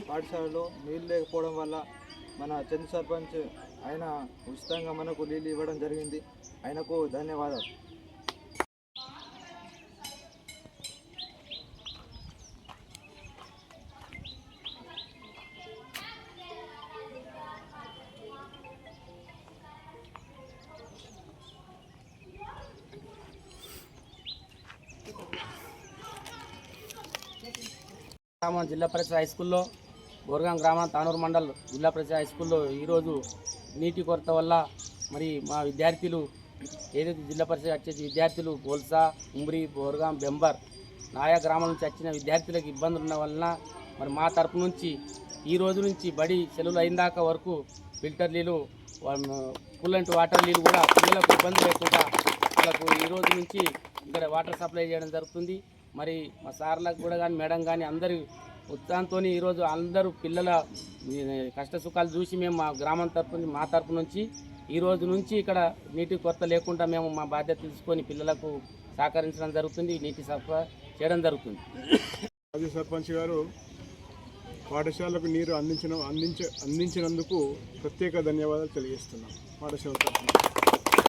పాఠశాలలో నీళ్ళు లేకపోవడం వల్ల మన చంద్ర సర్పంచ్ ఆయన ఉచితంగా మనకు నీళ్ళు ఇవ్వడం జరిగింది. ఆయనకు ధన్యవాదాలు. జిల్లా పరిషత్ హై స్కూల్లో బోర్గాం గ్రామం తానూరు మండల్ జిల్లా పరిషత్ హై స్కూల్లో ఈరోజు నీటి కొరత వల్ల మరి మా విద్యార్థులు ఏదైతే జిల్లా పరిషత్ వచ్చే విద్యార్థులు బోల్సా, ఉమ్రి, బోర్గాం, బెంబర్, నాయా గ్రామం నుంచి వచ్చిన విద్యార్థులకు ఇబ్బందులు ఉన్న వలన మరి మా తరపు నుంచి ఈ రోజు నుంచి బడి సెలవులు అయిన వరకు ఫిల్టర్ నీళ్ళు, కూలంట్ వాటర్ నీళ్ళు కూడా పిల్లలకు ఇబ్బంది లేకుండా వాళ్ళకు ఈ రోజు నుంచి ఇక్కడ వాటర్ సప్లై చేయడం జరుగుతుంది. మరి మా సార్లకు కూడా కానీ మేడం కానీ అందరి ఉత్సాహంతో ఈరోజు అందరూ పిల్లల కష్ట సుఖాలు చూసి మేము మా గ్రామం మా తరపు నుంచి ఈ రోజు నుంచి ఇక్కడ నీటి కొరత లేకుండా మేము మా బాధ్యత తీసుకొని పిల్లలకు సహకరించడం జరుగుతుంది, నీటి సరఫరా చేయడం జరుగుతుంది. మాజీ సర్పంచ్ గారు పాఠశాలకు నీరు అందించినందుకు ప్రత్యేక ధన్యవాదాలు తెలియజేస్తున్నాం పాఠశాల తరఫున.